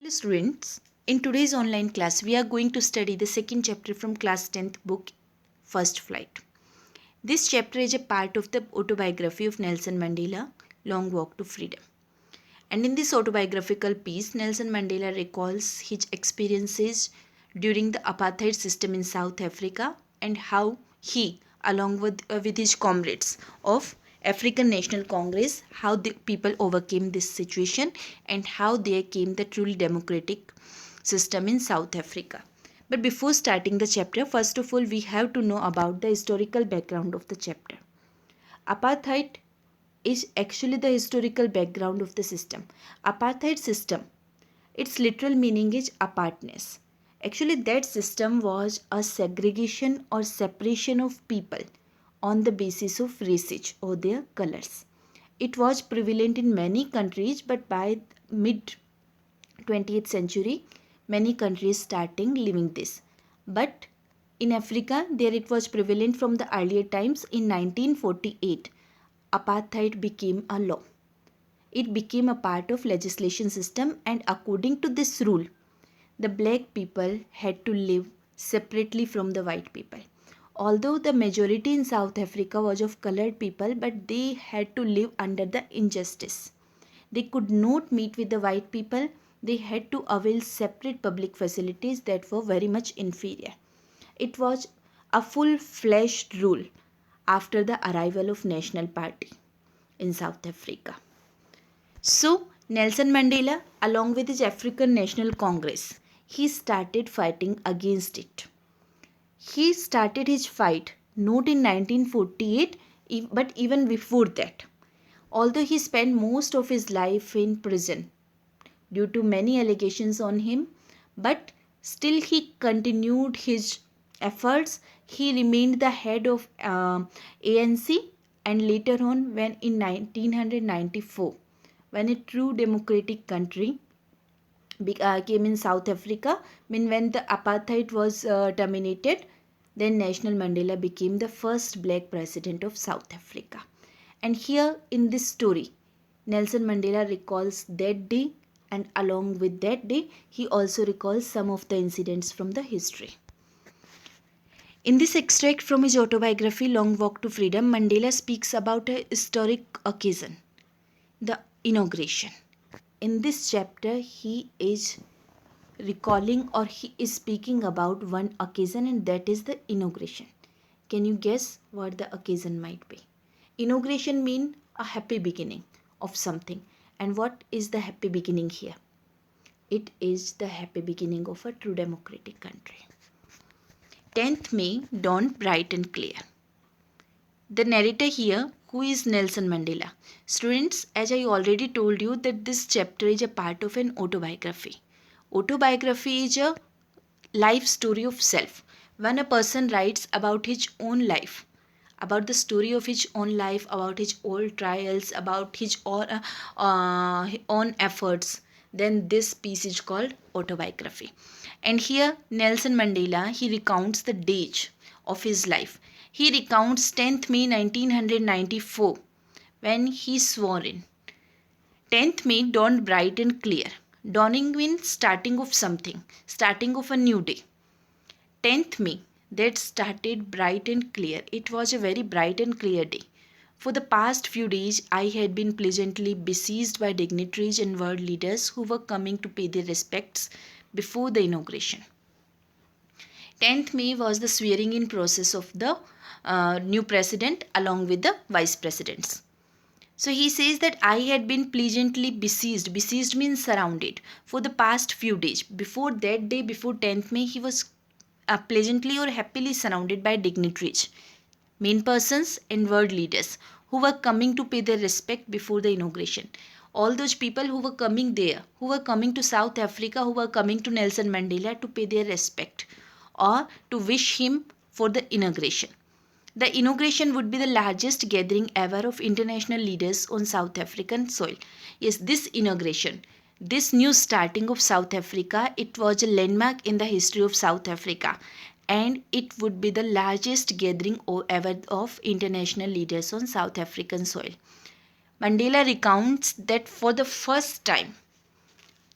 Hello students, in today's online class we are going to study the second chapter from class 10th book First Flight. This chapter is a part of the autobiography of Nelson Mandela, Long Walk to Freedom. And in this autobiographical piece, Nelson Mandela recalls his experiences during the apartheid system in South Africa and how he, along with his comrades of African National Congress, how the people overcame this situation and how there came the truly democratic system in South Africa. But before starting the chapter, first of all, we have to know about the historical background of the chapter. Apartheid is actually the historical background of the system. Apartheid system, its literal meaning is apartness. Actually, that system was a segregation or separation of people on the basis of race or their colors. It was prevalent in many countries, but by mid 20th century, many countries starting living this. But in Africa, there it was prevalent from the earlier times. In 1948, apartheid became a law. It became a part of legislation system, and according to this rule, the black people had to live separately from the white people. Although the majority in South Africa was of colored people, but they had to live under the injustice. They could not meet with the white people. They had to avail separate public facilities that were very much inferior. It was a full-fledged rule after the arrival of National Party in South Africa. So, Nelson Mandela, along with his African National Congress, he started fighting against it. He started his fight not in 1948, but even before that. Although he spent most of his life in prison due to many allegations on him, but still he continued his efforts. He remained the head of ANC, and later on, when in 1994, when a true democratic country came in South Africa, when the apartheid was terminated, then Nelson Mandela became the first black president of South Africa. And here in this story, Nelson Mandela recalls that day, and along with that day, he also recalls some of the incidents from the history. In this extract from his autobiography, Long Walk to Freedom, Mandela speaks about a historic occasion, the inauguration. In this chapter, he is recalling or he is speaking about one occasion, and that is the inauguration. Can you guess what the occasion might be? Inauguration means a happy beginning of something. And what is the happy beginning here? It is the happy beginning of a true democratic country. 10th May dawned bright and clear. The narrator here, who is Nelson Mandela. Students, as I already told you that this chapter is a part of an autobiography. Autobiography is a life story of self. When a person writes about his own life, about the story of his own life, about his own trials, about his own efforts, then this piece is called autobiography. And here Nelson Mandela, he recounts the days of his life. He recounts 10th May 1994 when he swore in. 10th May dawned bright and clear. Dawning means starting of something, starting of a new day. 10th May, that started bright and clear. It was a very bright and clear day. For the past few days, I had been pleasantly besieged by dignitaries and world leaders who were coming to pay their respects before the inauguration. 10th May was the swearing in process of the new president along with the vice presidents. So he says that I had been pleasantly besieged. Besieged means surrounded for the past few days. Before that day, before 10th May, he was pleasantly or happily surrounded by dignitaries, main persons and world leaders who were coming to pay their respect before the inauguration. All those people who were coming there, who were coming to South Africa, who were coming to Nelson Mandela to pay their respect or to wish him for the inauguration. The inauguration would be the largest gathering ever of international leaders on South African soil. Yes, this inauguration, this new starting of South Africa, it was a landmark in the history of South Africa, and it would be the largest gathering ever of international leaders on South African soil. Mandela recounts that for the first time,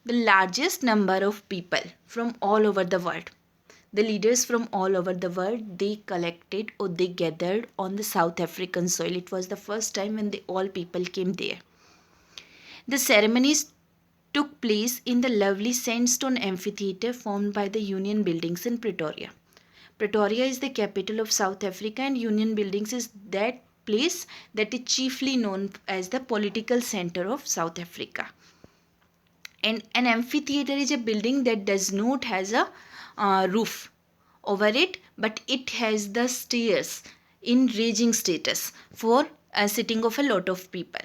the largest number of people from all over the world. The leaders from all over the world, they collected or they gathered on the South African soil. It was the first time when all people came there. The ceremonies took place in the lovely sandstone amphitheatre formed by the Union Buildings in Pretoria. Pretoria is the capital of South Africa, and Union Buildings is that place that is chiefly known as the political center of South Africa. And an amphitheater is a building that does not has a roof over it, but it has the stairs in raging status for sitting of a lot of people.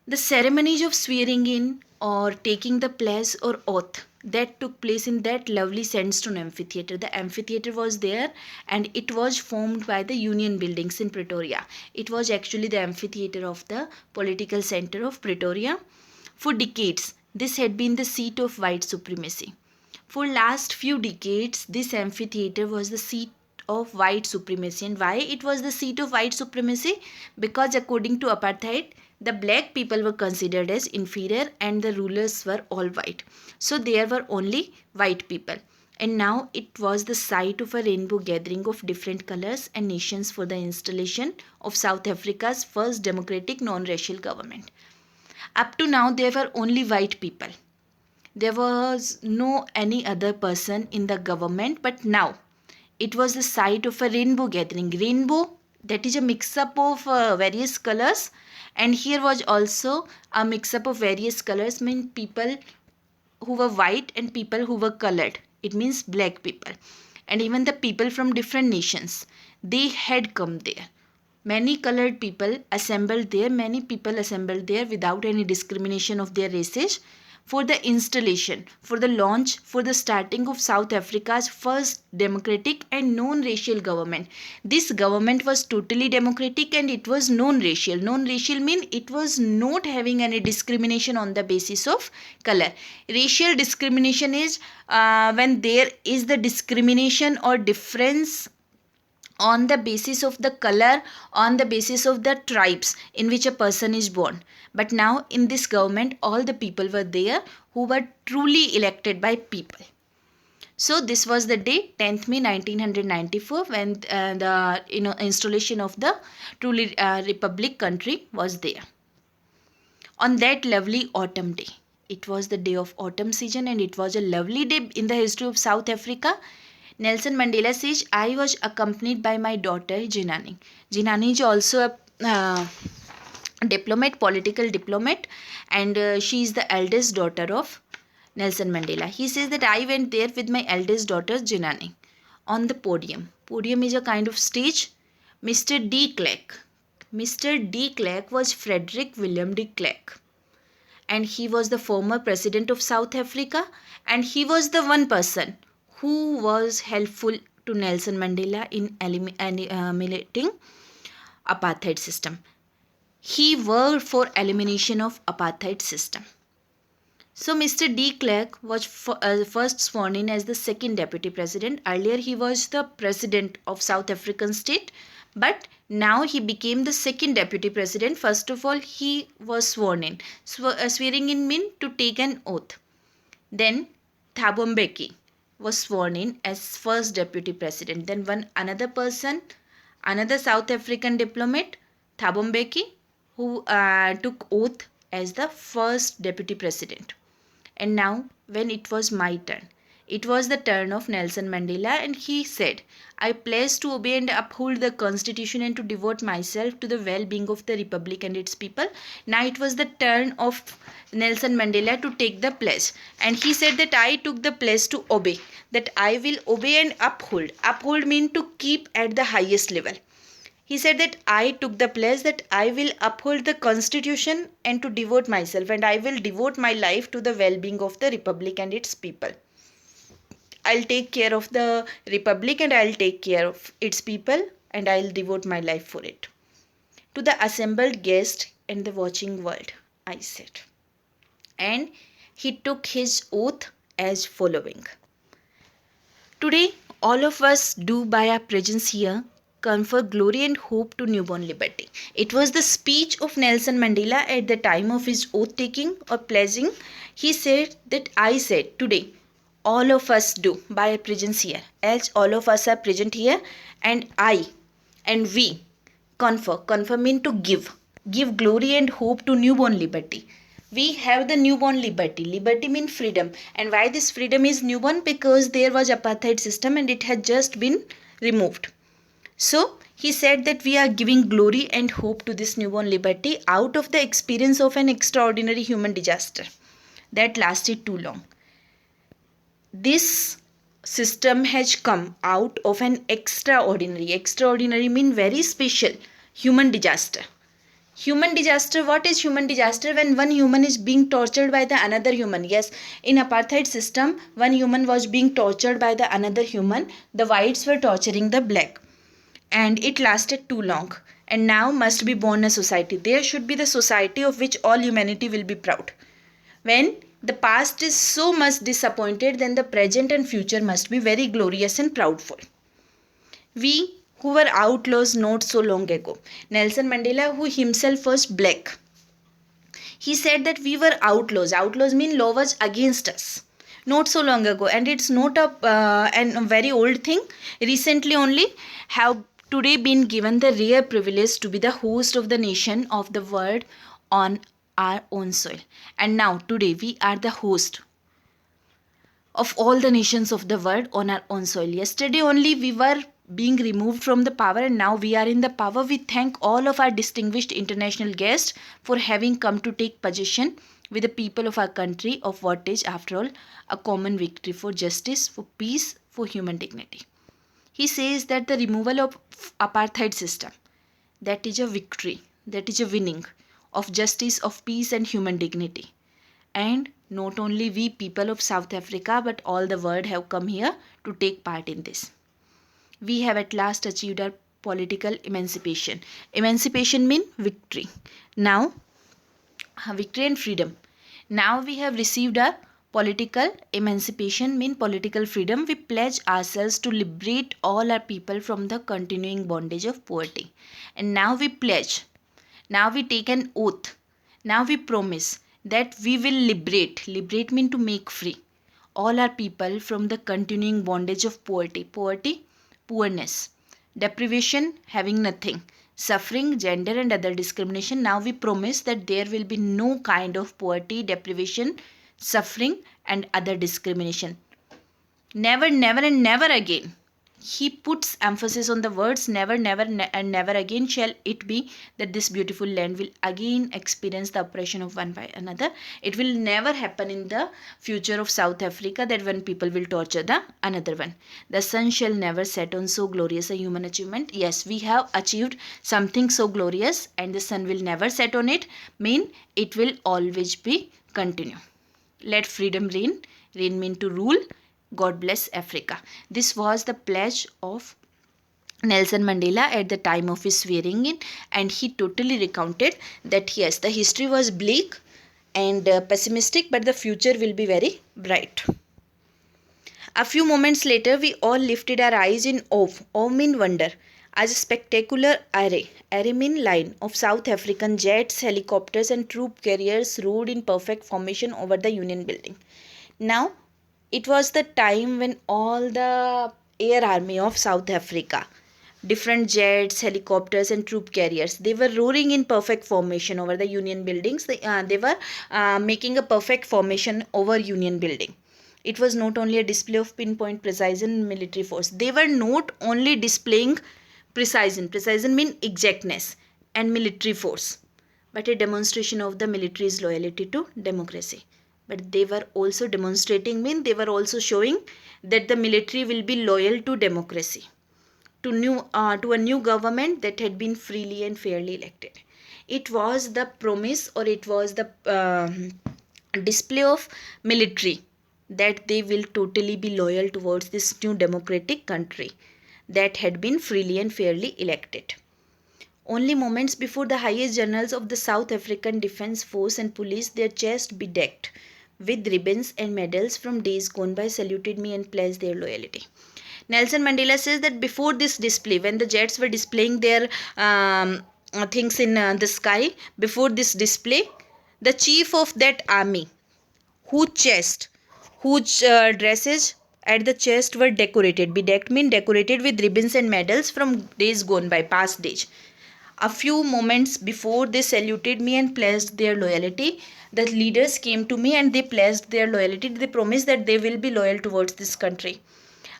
The ceremonies of swearing in or taking the pledge or oath that took place in that lovely sandstone amphitheater. The amphitheater was there and it was formed by the Union Buildings in Pretoria. It was actually the amphitheater of the political center of Pretoria. For decades, this had been the seat of white supremacy. For last few decades, this amphitheater was the seat of white supremacy. And why it was the seat of white supremacy? Because according to apartheid, the black people were considered as inferior and the rulers were all white. So there were only white people. And now it was the site of a rainbow gathering of different colors and nations for the installation of South Africa's first democratic non-racial government. Up to now, there were only white people. There was no any other person in the government, but now it was the site of a rainbow gathering. Rainbow, that is a mix-up of various colors, and here was also a mix-up of various colors, mean people who were white and people who were colored. It means black people. And even the people from different nations, they had come there. Many colored people assembled there, without any discrimination of their races for the installation, for the launch, for the starting of South Africa's first democratic and non-racial government. This government was totally democratic and it was non-racial. Non-racial means it was not having any discrimination on the basis of color. Racial discrimination is when there is the discrimination or difference on the basis of the color, on the basis of the tribes in which a person is born. But now in this government, all the people were there who were truly elected by people. So this was the day 10th May 1994 when the installation of the truly republic country was there. On that lovely autumn day, it was the day of autumn season and it was a lovely day in the history of South Africa. Nelson Mandela says, I was accompanied by my daughter Jinani. Jinani is also a diplomat, political diplomat, and she is the eldest daughter of Nelson Mandela. He says that I went there with my eldest daughter Jinani on the podium. Podium is a kind of stage. Mr. de Klerk. Mr. de Klerk was Frederick William de Klerk. And he was the former president of South Africa, and he was the one person who was helpful to Nelson Mandela in eliminating apartheid system. He worked for elimination of apartheid system. So Mr. de Klerk was first sworn in as the second deputy president. Earlier he was the president of South African state, but now he became the second deputy president. First of all, he was sworn in. Swearing in means to take an oath. Then Thabo Mbeki was sworn in as first deputy president. Then another person, another South African diplomat, Thabo Mbeki, who took oath as the first deputy president. And now when it was my turn, it was the turn of Nelson Mandela, and he said, I pledge to obey and uphold the constitution and to devote myself to the well-being of the republic and its people. Now it was the turn of Nelson Mandela to take the pledge, and he said that I took the pledge to obey, that I will obey and uphold. Uphold means to keep at the highest level. He said that I took the pledge that I will uphold the constitution and to devote myself, and I will devote my life to the well-being of the republic and its people. I'll take care of the republic and I'll take care of its people and I'll devote my life for it. To the assembled guest and the watching world, I said. And he took his oath as following. Today, all of us do by our presence here confer glory and hope to newborn liberty. It was the speech of Nelson Mandela at the time of his oath taking or pledging. He said that I said today, all of us do by our presence here, as all of us are present here, and I and we confer mean to give glory and hope to newborn liberty. We have the newborn liberty means freedom. And why this freedom is newborn? Because there was apartheid system and it had just been removed. So he said that we are giving glory and hope to this newborn liberty out of the experience of an extraordinary human disaster that lasted too long. This system has come out of an extraordinary mean very special human disaster. Human disaster, what is human disaster? When one human is being tortured by the another human. Yes, in apartheid system, one human was being tortured by the another human. The whites were torturing the black, and it lasted too long. And now must be born a society. There should be the society of which all humanity will be proud. When the past is so much disappointed, then the present and future must be very glorious and proudful. We who were outlaws not so long ago. Nelson Mandela, who himself was black, he said that we were outlaws. Outlaws mean law was against us not so long ago, and it's not a very old thing. Recently only have today been given the rare privilege to be the host of the nation of the world on our own soil. And now today we are the host of all the nations of the world on our own soil. Yesterday only we were being removed from the power, and now we are in the power. We thank all of our distinguished international guests for having come to take possession with the people of our country of what is, after all, a common victory for justice, for peace, for human dignity. He says that the removal of apartheid system, that is a victory, that is a winning of justice, of peace and human dignity. And not only we people of South Africa, but all the world have come here to take part in this. We have at last achieved our political emancipation. Emancipation means victory. Now, victory and freedom. Now we have received our political emancipation, mean political freedom. We pledge ourselves to liberate all our people from the continuing bondage of poverty. And now we pledge, now we take an oath, now we promise that we will liberate mean to make free, all our people from the continuing bondage of poverty. Poorness, deprivation, having nothing, suffering, gender and other discrimination. Now we promise that there will be no kind of poverty, deprivation, suffering and other discrimination. Never and never again. He puts emphasis on the words never and never again shall it be that this beautiful land will again experience the oppression of one by another. It will never happen in the future of South Africa that one people will torture the another one. The sun shall never set on so glorious a human achievement. Yes, we have achieved something so glorious and the sun will never set on it. Mean it will always be continue. Let freedom reign. Reign mean to rule. God bless Africa. This was the pledge of Nelson Mandela at the time of his swearing in, and he totally recounted that yes, the history was bleak and pessimistic, but the future will be very bright. A few moments later, we all lifted our eyes in awe mean wonder, as a spectacular array mean line of South African jets, helicopters and troop carriers rode in perfect formation over the Union building. Now, it was the time when all the air army of South Africa, different jets, helicopters and troop carriers, they were roaring in perfect formation over the Union buildings. They were making a perfect formation over Union building. It was not only a display of pinpoint precision military force. They were not only displaying precision mean exactness and military force, but a demonstration of the military's loyalty to democracy. But they were also demonstrating, they were also showing that the military will be loyal to democracy, to a new government that had been freely and fairly elected. It was the promise, or it was the display of military that they will totally be loyal towards this new democratic country that had been freely and fairly elected. Only moments before, the highest generals of the South African Defence Force and Police, their chests bedecked with ribbons and medals from days gone by, saluted me and pledged their loyalty. Nelson Mandela says that before this display, when the jets were displaying their things in the sky, before this display, the chief of that army, whose chest, whose dresses at the chest were decorated, bedecked mean decorated with ribbons and medals from days gone by, past days. A few moments before they saluted me and pledged their loyalty, the leaders came to me and they pledged their loyalty. They promised that they will be loyal towards this country.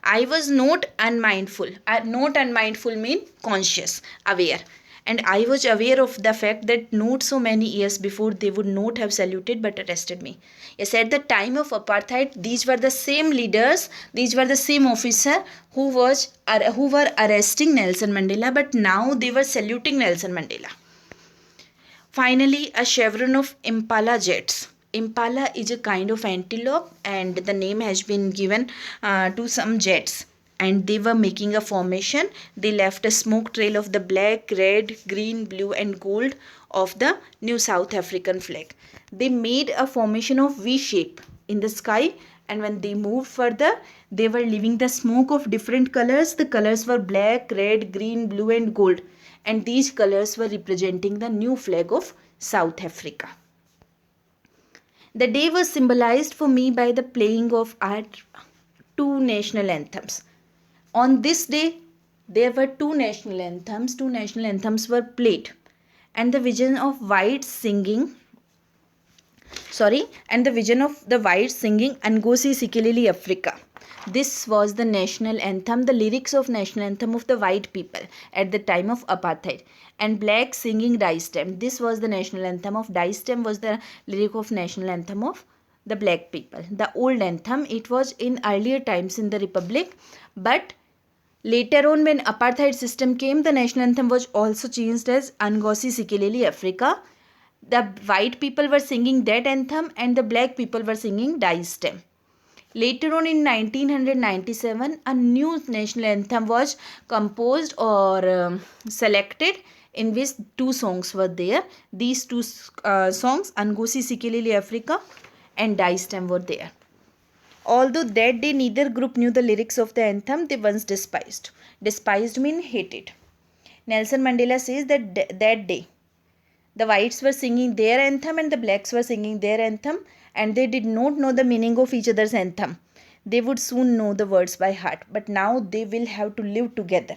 I was not unmindful. Not unmindful mean conscious, aware. And I was aware of the fact that not so many years before they would not have saluted but arrested me. Yes, at the time of apartheid, these were the same leaders, these were the same officer who were arresting Nelson Mandela, but now they were saluting Nelson Mandela. Finally, a chevron of Impala jets. Impala is a kind of antelope, and the name has been given to some jets. And they were making a formation. They left a smoke trail of the black, red, green, blue, and gold of the new South African flag. They made a formation of V shape in the sky, and when they moved further, they were leaving the smoke of different colors. The colors were black, red, green, blue, and gold, and these colors were representing the new flag of South Africa. The day was symbolized for me by the playing of our two national anthems. On this day, there were two national anthems. Two national anthems were played, and the vision of whites singing Ngozi Sikeleli Africa. This was the national anthem, the lyrics of national anthem of the white people at the time of apartheid. And black singing Die Stem. This was the national anthem of Die Stem, was the lyric of national anthem of the black people. The old anthem, it was in earlier times in the Republic, but later on when apartheid system came, the national anthem was also changed as Ngozi Sikeleli Africa. The white people were singing that anthem and the black people were singing Die Stem. Later on in 1997, a new national anthem was composed or selected, in which two songs were there. These two songs, Ngozi Sikeleli Africa and Die Stem, were there. Although that day neither group knew the lyrics of the anthem, they once despised. Despised means hated. Nelson Mandela says that that day the whites were singing their anthem and the blacks were singing their anthem, and they did not know the meaning of each other's anthem. They would soon know the words by heart, but now they will have to live together.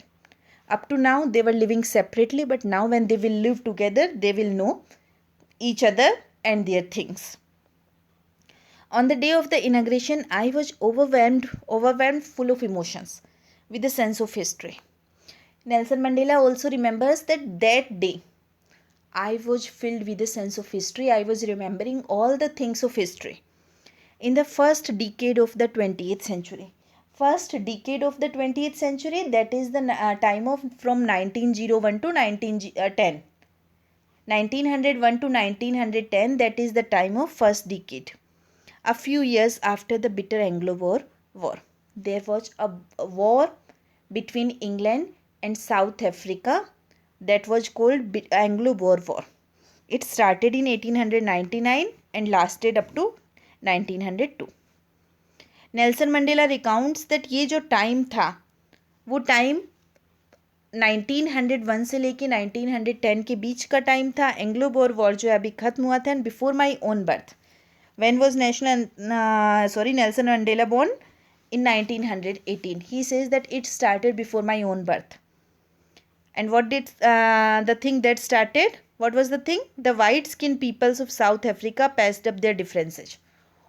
Up to now they were living separately, but now when they will live together, they will know each other and their things. On the day of the inauguration, I was overwhelmed full of emotions, with a sense of history. Nelson Mandela also remembers that day I was filled with a sense of history. I was remembering all the things of history. In the first decade of the 20th century. That is the time of from 1901 to 1910. 1901 to 1910, that is the time of first decade. A few years after the bitter Anglo-Boer War, there was a war between England and South Africa that was called Anglo-Boer War. It started in 1899 and lasted up to 1902. Nelson Mandela recounts that ये जो time था वो time 1901 से लेके 1910 के बीच का time था. Anglo bore war जो अभी ख़त्म हुआ था. And before my own birth, when was Nelson Mandela born? In 1918. He says that it started before my own birth. And what did the thing that started? What was the thing? The white-skinned peoples of South Africa patched up their differences.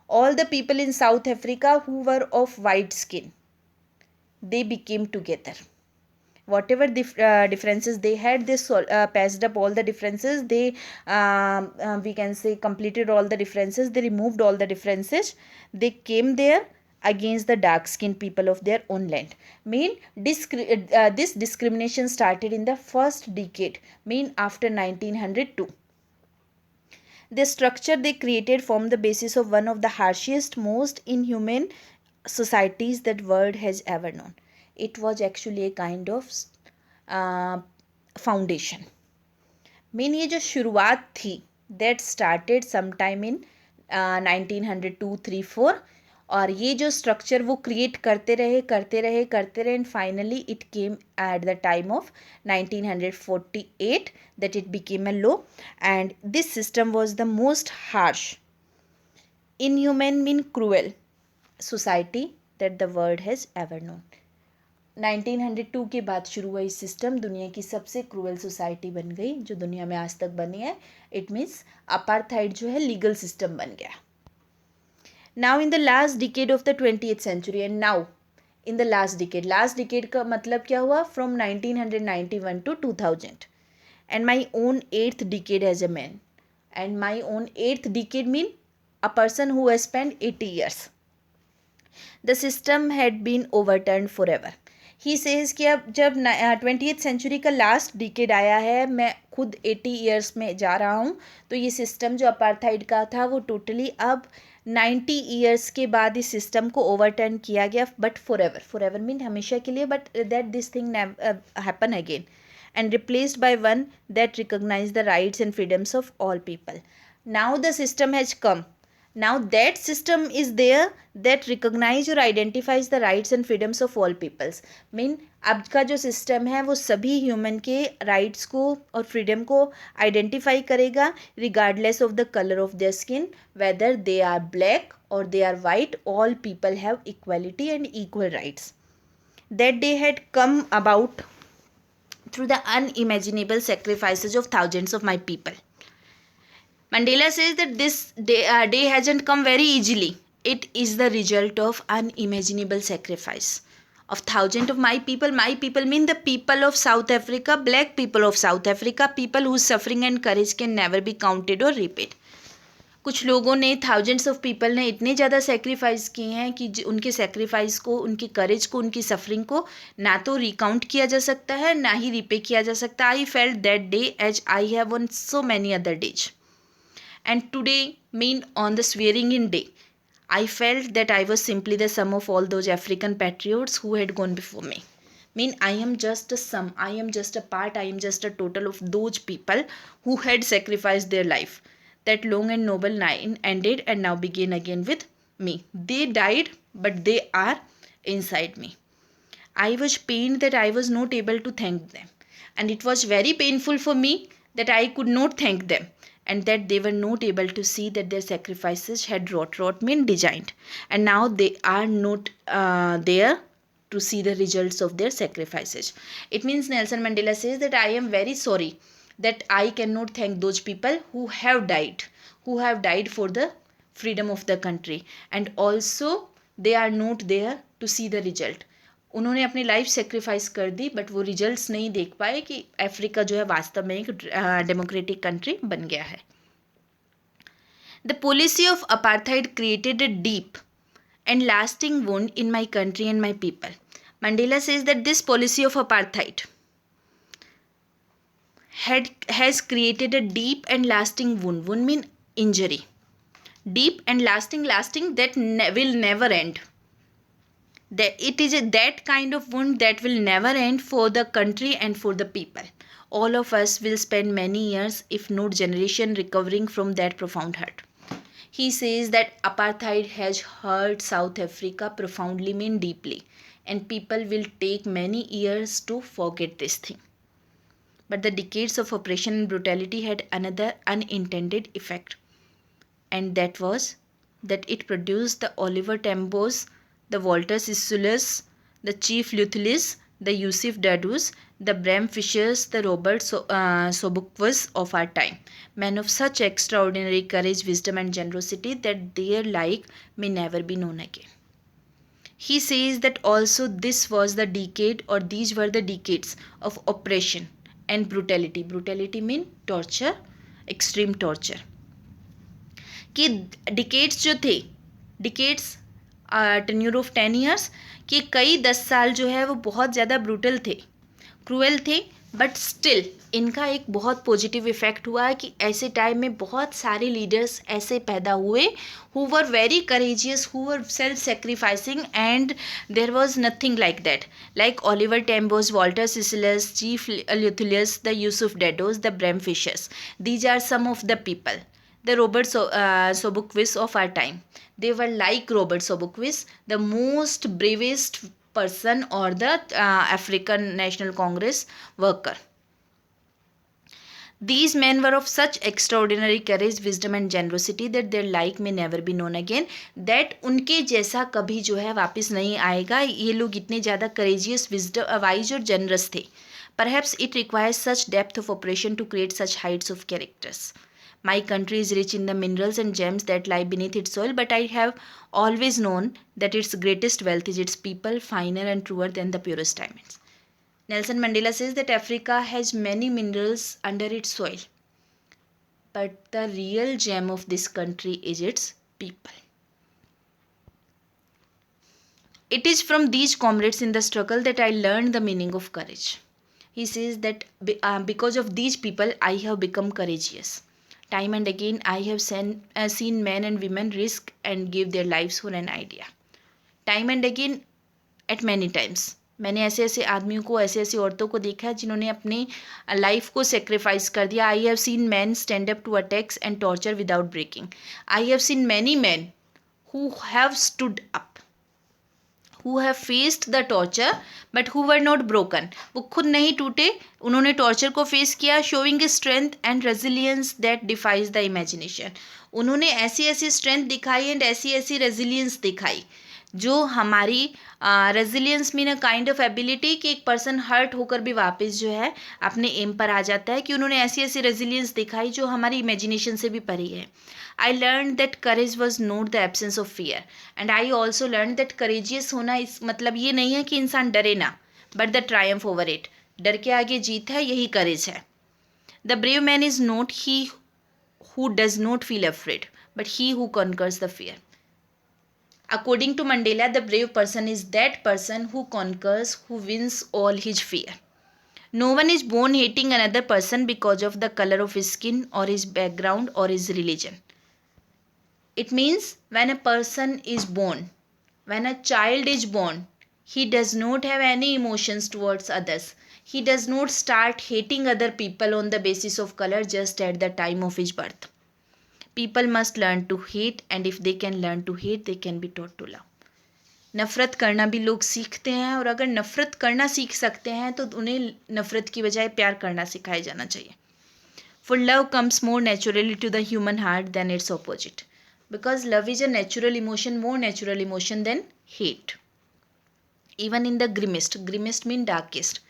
All the people in South Africa who were of white skin, they became together. Whatever differences they had, they patched up all the differences. They, we can say, completed all the differences. They removed all the differences. They came there against the dark-skinned people of their own land. This discrimination started in the first decade, after 1902. The structure they created formed the basis of one of the harshest, most inhumane societies that world has ever known. It was actually a kind of foundation. ये जो शुरुआत थी, that started sometime in 1902, 3, 4. और ये जो structure वो create करते रहे and finally it came at the time of 1948 that it became a law, and this system was the most harsh, inhumane mean cruel society that the world has ever known. 1902 के बाद शुरू हुआ इस system दुनिया की सबसे cruel society बन गई जो दुनिया में आज तक बनी है. इट मीन्स अपार्थाइड जो है लीगल सिस्टम बन गया. Now in the last decade of the 20th century, and now in the last decade का मतलब क्या हुआ, from 1991 to 2000, and my own 8th decade as a man, and my own 8th decade mean a person who has spent 80 years. The system had been overturned forever. He says कि अब जब 20th century का last decade आया है, मैं खुद 80 years में जा रहा हूँ, तो ये सिस्टम जो अपार्थाइड का था वो टोटली अब 90 ईयर्स के बाद इस सिस्टम को ओवरटर्न किया गया, बट फॉरएवर मीन हमेशा के लिए, but that this thing happen again and replaced by one that recognize the rights and freedoms of all people. Now the system has come. Now that system is there that recognize or identifies the rights and freedoms of all peoples. Mean अब का जो system है वो सभी human के rights को और freedom को आइडेंटिफाई करेगा regardless of the colour of their skin, whether they are black और they are white, all people have equality and equal rights. That day had come about through the unimaginable sacrifices of thousands of my people. Mandela says that this day hasn't come very easily. It is the result of unimaginable sacrifice of thousands of my people. My people mean the people of South Africa, black people of South Africa, people whose suffering and courage can never be counted or repaid. कुछ लोगों ने, thousands of people ने इतने ज़्यादा sacrifice किए हैं कि उनके सेक्रीफाइस को, उनकी करेज को, उनकी सफरिंग को ना तो रिकाउंट किया जा सकता है ना ही रिपे किया जा सकता. I felt that day as I have on so many other days, and today mean on the swearing in day I felt that I was simply the sum of all those African patriots who had gone before me. Mean I am just a sum, I am just a part, I am just a total of those people who had sacrificed their life. That long and noble line ended and now begin again with me. They died, but they are inside me. I was pained that I was not able to thank them, and it was very painful for me that I could not thank them, and that they were not able to see that their sacrifices had wrought mean designed, and now they are not there to see the results of their sacrifices. It means Nelson Mandela says that I am very sorry that I cannot thank those people who have died for the freedom of the country, and also they are not there to see the result. उन्होंने अपनी life sacrifice कर दी, but वो results नहीं देख पाए कि Africa जो है वास्तव में एक डेमोक्रेटिक कंट्री बन गया है. The policy of apartheid created a deep and lasting wound in my country and my people. Mandela says that this policy of apartheid has created a deep and lasting wound. Wound mean injury. Deep and lasting that will never end. That it is that kind of wound that will never end for the country and for the people. All of us will spend many years, if not generation, recovering from that profound hurt. He says that apartheid has hurt South Africa profoundly, mean deeply, and people will take many years to forget this thing. But the decades of oppression and brutality had another unintended effect, and that was that it produced the Oliver Tambos, the Walter Sisulu's, the Chief Luthlis, the Yusuf Dadus, the Bram Fishers, the Robert Sobukwas of our time, men of such extraordinary courage, wisdom and generosity that their like may never be known again. He says that also this was the decade, or these were the decades of oppression and brutality. Brutality mean torture, extreme torture. कि decades जो थे, decades tenure of 10 years, कि कई 10 साल जो है वो बहुत ज़्यादा ब्रूटल थे, क्रूएल थे, बट स्टिल इनका एक बहुत पॉजिटिव इफेक्ट हुआ है कि ऐसे टाइम में बहुत सारे लीडर्स ऐसे पैदा हुए who were very courageous, who were self sacrificing, and there was nothing like that, like Oliver Tambos, Walter Sisulus, chief Luthulis, the Yusuf Dadoos, the Bram Fischers. These are some of the people the Robert Sobuquist of our time. They were like Robert Sobuquist, the most bravest person, or the African National Congress worker. These men were of such extraordinary courage, wisdom and generosity that their like may never be known again. That उनके जैसा कभी जो है वापस नहीं आएगा. ये लोग इतने ज़्यादा courageous, wise और generous थे. Perhaps it requires such depth of operation to create such heights of characters. My country is rich in the minerals and gems that lie beneath its soil, but I have always known that its greatest wealth is its people, finer and truer than the purest diamonds. Nelson Mandela says that Africa has many minerals under its soil, but the real gem of this country is its people. It is from these comrades in the struggle that I learned the meaning of courage. He says that because of these people, I have become courageous. Time and again, I have seen men and women risk and give their lives for an idea. Time and again, at many times. मैंने ऐसे ऐसे आदमियों को, ऐसे ऐसी औरतों को देखा है जिन्होंने अपनी लाइफ को सेक्रीफाइस कर दिया. I have seen man stand up to attacks and torture without breaking. I have seen many man who have stood up, who have faced the torture but who were not broken. वो खुद नहीं टूटे, उन्होंने torture को face किया, showing a strength and resilience that defies the imagination. उन्होंने ऐसी ऐसी स्ट्रेंथ दिखाई एंड ऐसी ऐसी रेजिलियंस दिखाई जो हमारी resilience mean a kind of ability कि एक पर्सन हर्ट होकर भी वापस जो है अपने एम पर आ जाता है, कि उन्होंने ऐसी ऐसी रेजिलियंस दिखाई जो हमारी इमेजिनेशन से भी परी है. I learned that courage was not the absence of fear, and I also learned that courageous होना इस मतलब ये नहीं है कि इंसान डरे ना, but the triumph over it. डर के आगे जीत है, यही courage है. The brave man is not he who does not feel afraid, but he who conquers the fear. According to Mandela, the brave person is that person who conquers, who wins all his fear. No one is born hating another person because of the color of his skin or his background or his religion. It means when a person is born, when a child is born, he does not have any emotions towards others. He does not start hating other people on the basis of color just at the time of his birth. People must learn to hate, and if they can learn to hate, they can be taught to love. नफ़रत करना भी लोग सीखते हैं, और अगर नफ़रत करना सीख सकते हैं तो उन्हें नफ़रत की बजाय प्यार करना सिखाया जाना चाहिए. For love comes more naturally to the human heart than its opposite. Because love is a natural emotion, more natural emotion than hate. Even in the grimmest mean darkest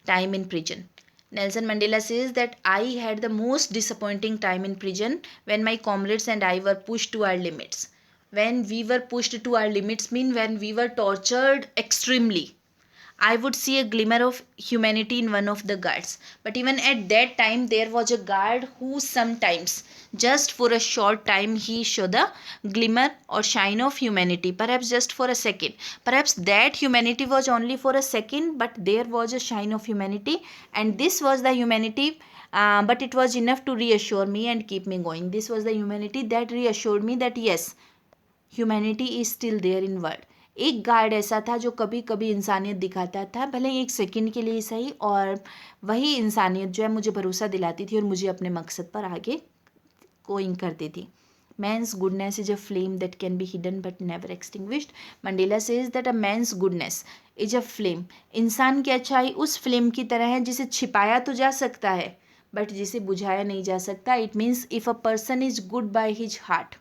time in prison. Nelson Mandela says that I had the most disappointing time in prison when my comrades and I were pushed to our limits. When we were pushed to our limits mean when we were tortured extremely. I would see a glimmer of humanity in one of the guards. But even at that time, there was a guard who sometimes, just for a short time, he showed the glimmer or shine of humanity, perhaps just for a second. Perhaps that humanity was only for a second, but there was a shine of humanity, and this was the humanity, but it was enough to reassure me and keep me going. This was the humanity that reassured me that yes, humanity is still there in world. एक guard ऐसा था जो कभी कभी इंसानियत दिखाता था, भले एक सेकंड के लिए सही, और वही इंसानियत जो है मुझे भरोसा दिलाती थी और मुझे अपने मकसद पर आगे गोइंग करती थी. Man's goodness is a flame that can be hidden but never extinguished. Mandela says that a man's goodness is a flame. इंसान की अच्छाई उस फ्लेम की तरह है जिसे छिपाया तो जा सकता है बट जिसे बुझाया नहीं जा सकता. It means if a person is good by his heart,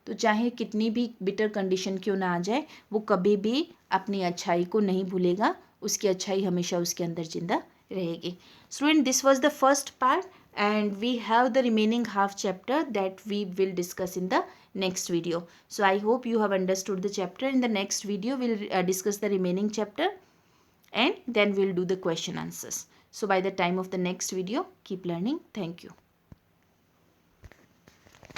तो चाहे कितनी भी बिटर कंडीशन क्यों ना आ जाए, वो कभी भी अपनी अच्छाई को नहीं भूलेगा, उसकी अच्छाई हमेशा उसके अंदर जिंदा रहेगी. Student, this was the first part and we have the remaining half chapter that we will discuss in the next video. So I hope you have understood the chapter. In the next video we'll discuss the remaining chapter and then we'll do the question answers. So by the time of the next video, keep learning. Thank you.